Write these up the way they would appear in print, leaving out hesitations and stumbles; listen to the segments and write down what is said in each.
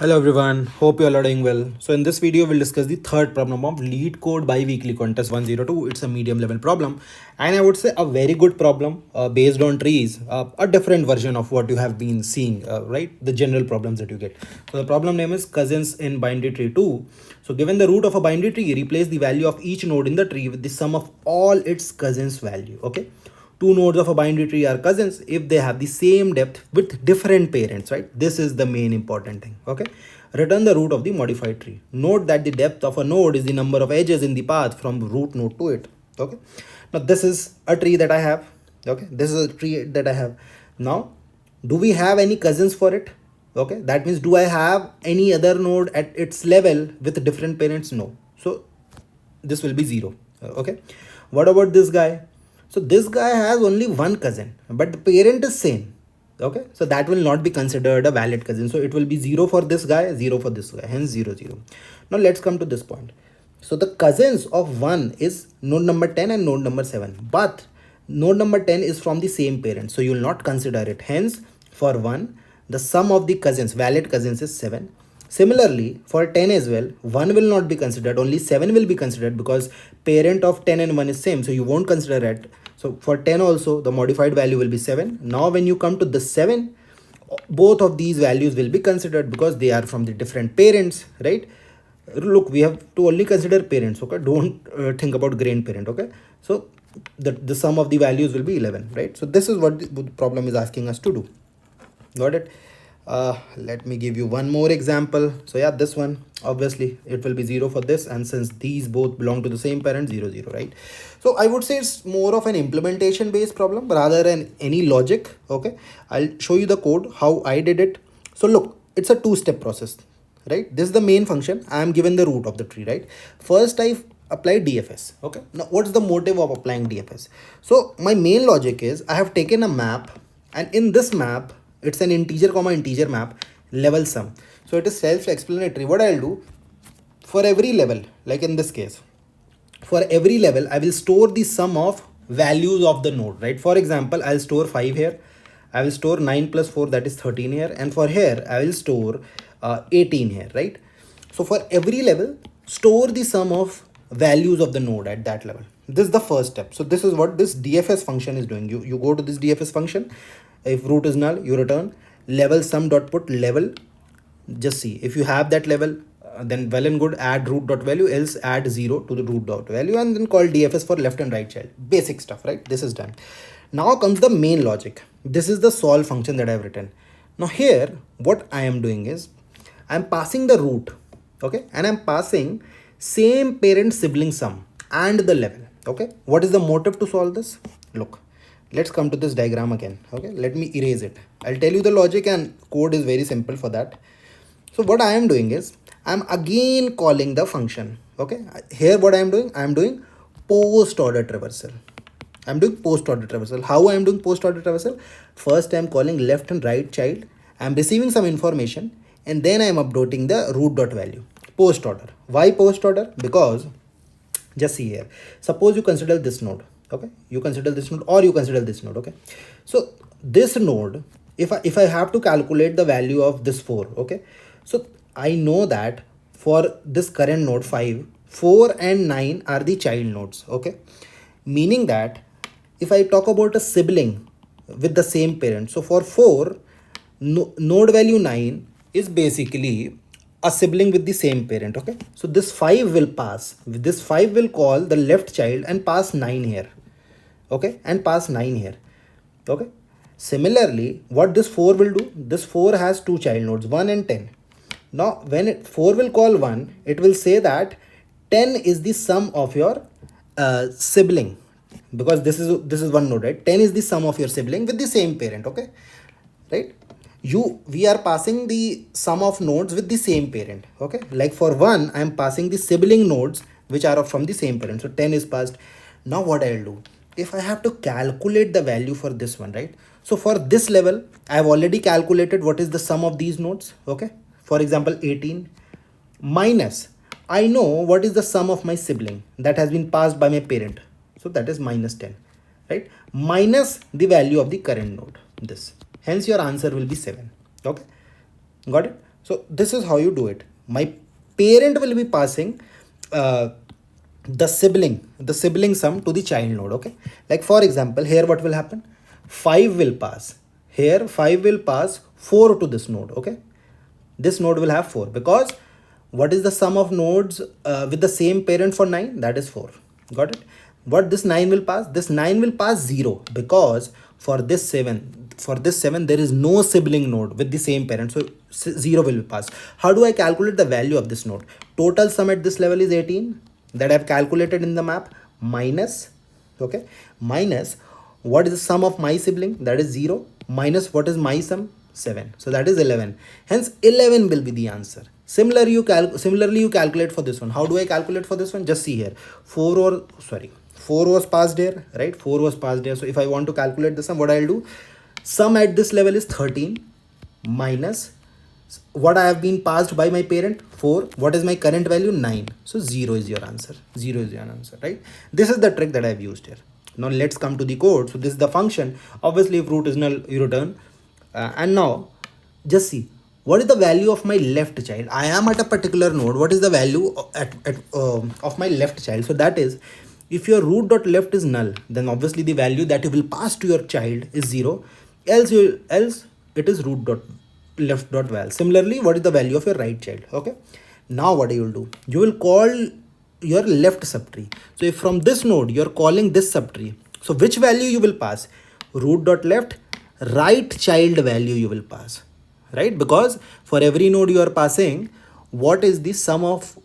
Hello everyone, hope you all are doing well. So in this video, we'll discuss the third problem of Leetcode BiWeekly contest 102. It's a medium level problem and I would say a very good problem based on trees, a different version of what you have been seeing, right? The general problems that you get. So the problem name is cousins in binary tree 2. So given the root of a binary tree, replace the value of each node in the tree with the sum of all its cousins value, okay? Two nodes of a binary tree are cousins if they have the same depth with different parents, right? This is the main important thing, okay? Return the root of the modified tree. Note that the depth of a node is the number of edges in the path from root node to it, okay? Now this is a tree that I have, okay? This is a tree that I have. Now, do we have any cousins for it? Okay, that means do I have any other node at its level with different parents? No. So this will be 0. Okay, what about this guy? So this guy has only one cousin, but the parent is same. Okay, so that will not be considered a valid cousin. So it will be 0 for this guy, 0 for this guy, hence 0 0. Now let's come to this point. So the cousins of 1 is node number 10 and node number 7, but node number 10 is from the same parent, so you will not consider it. Hence for 1, the sum of the cousins, valid cousins, is 7. Similarly, for 10 as well, 1 will not be considered, only 7 will be considered because parent of 10 and 1 is same, so you won't consider it. So for 10 also, the modified value will be 7. Now when you come to the 7, both of these values will be considered because they are from the different parents, right? Look, we have to only consider parents, okay? Don't think about grandparent, okay? So the sum of the values will be 11, right? So this is what the problem is asking us to do. Got it? Let me give you one more example. So yeah, this one, obviously it will be 0 for this, and since these both belong to the same parent, 0 0, right? So I would say it's more of an implementation based problem rather than any logic. Okay, I'll show you the code how I did it. So look, it's a two-step process, right? This is the main function. I am given the root of the tree, right? First I apply DFS. Okay, now what's the motive of applying DFS? So my main logic is I have taken a map, and in this map it's an integer comma integer map, level sum. So it is self-explanatory. What I'll do, for every level, like in this case, for every level I will store the sum of values of the node, right? For example, I'll store 5 here, I will store 9 plus 4, that is 13 here, and for here I will store 18 here, right? So for every level, store the sum of values of the node at that level. This is the first step. So this is what this DFS function is doing. You go to this DFS function. If root is null, you return level sum dot put level. Just see if you have that level, then well and good, add root dot value, else add 0 to the root dot value, and then call DFS for left and right child. Basic stuff, right? This is done. Now comes the main logic. This is the solve function that I have written. Now here, what I am doing is I am passing the root, okay, and I am passing same parent sibling sum and the level. Okay, what is the motive to solve this? Look, let's come to this diagram again. Okay, let me erase it. I'll tell you the logic, and code is very simple for that. So what I am doing is I'm again calling the function. Okay, here what I am doing post order traversal. I'm doing post order traversal. How I am doing post order traversal? First I am calling left and right child. I am receiving some information, and then I am updating the root dot value. Post order. Why post order? Because just see here, suppose you consider this node, okay, you consider this node or you consider this node, okay. So this node, if I have to calculate the value of this 4, okay, so I know that for this current node 5, 4 and 9 are the child nodes, okay, meaning that if I talk about a sibling with the same parent, so for 4, node value 9 is basically a sibling with the same parent, okay. So this 5 will pass, this 5 will call the left child and pass 9 here, okay, and pass 9 here, okay. Similarly, what this 4 will do, this 4 has two child nodes, 1 and 10. Now when 4 will call 1, it will say that 10 is the sum of your sibling, because this is one node, right? 10 is the sum of your sibling with the same parent, okay, right? We are passing the sum of nodes with the same parent, okay. Like for 1, I am passing the sibling nodes which are from the same parent, so 10 is passed. Now what I'll do, if I have to calculate the value for this one, right? So for this level, I have already calculated what is the sum of these nodes, okay. For example, 18 minus, I know what is the sum of my sibling that has been passed by my parent, so that is minus 10, right, minus the value of the current node, this. Hence your answer will be 7. Okay, got it? So this is how you do it. My parent will be passing uh, the sibling sum to the child node. Okay, like for example, here what will happen? 5 will pass here, 5 will pass 4 to this node. Okay, this node will have 4 because what is the sum of nodes with the same parent for 9? That is 4. Got it? What this 9 will pass? This 9 will pass 0 because for this 7 there is no sibling node with the same parent, so 0 will be passed. How do I calculate the value of this node? Total sum at this level is 18 that I've calculated in the map, minus, okay, minus what is the sum of my sibling? That is 0, minus what is my sum? 7. So that is 11. Hence 11 will be the answer. Similarly you calculate for this one. How do I calculate for this one? Just see here. 4 was passed here, right? 4 was passed here. So if I want to calculate the sum, what I'll do? Sum at this level is 13 minus what I have been passed by my parent, 4. What is my current value? 9. So 0 is your answer. 0 is your answer, right? This is the trick that I've used here. Now let's come to the code. So this is the function. Obviously if root is null, you return. And now just see what is the value of my left child. I am at a particular node. What is the value of my left child? So that is, if your root.left is null, then obviously the value that you will pass to your child is 0. Else it is root.left.val. Similarly, what is the value of your right child? Okay. Now what you will do? You will call your left subtree. So if from this node you are calling this subtree, so which value you will pass? Root.left right child value you will pass, right? Because for every node you are passing, what is the sum of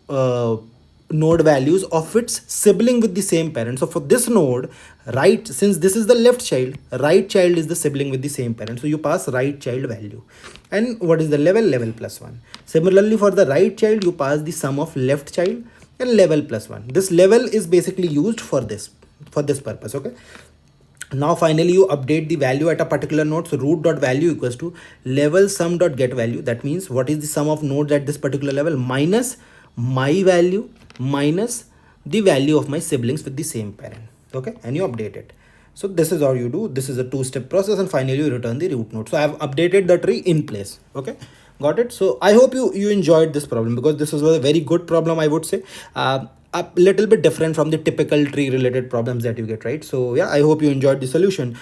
node values of its sibling with the same parent. So for this node, right, since this is the left child, right child is the sibling with the same parent, so you pass right child value. And what is the level? Level plus 1. Similarly for the right child, you pass the sum of left child and level plus 1. This level is basically used for this purpose. Okay, now finally you update the value at a particular node. So root.value equals to level sum.getValue. That means what is the sum of nodes at this particular level minus my value minus the value of my siblings with the same parent. Okay, and you update it. So this is how you do. This is a two-step process, and finally you return the root node. So I have updated the tree in place. Okay, got it? So I hope you enjoyed this problem, because this was a very good problem, I would say. A little bit different from the typical tree related problems that you get, right? So yeah, I hope you enjoyed the solution.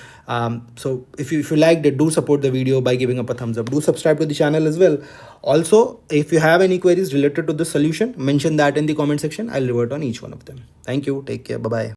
So if you liked it, do support the video by giving up a thumbs up. Do subscribe to the channel as well. Also, if you have any queries related to the solution, mention that in the comment section. I'll revert on each one of them. Thank you. Take care. Bye bye.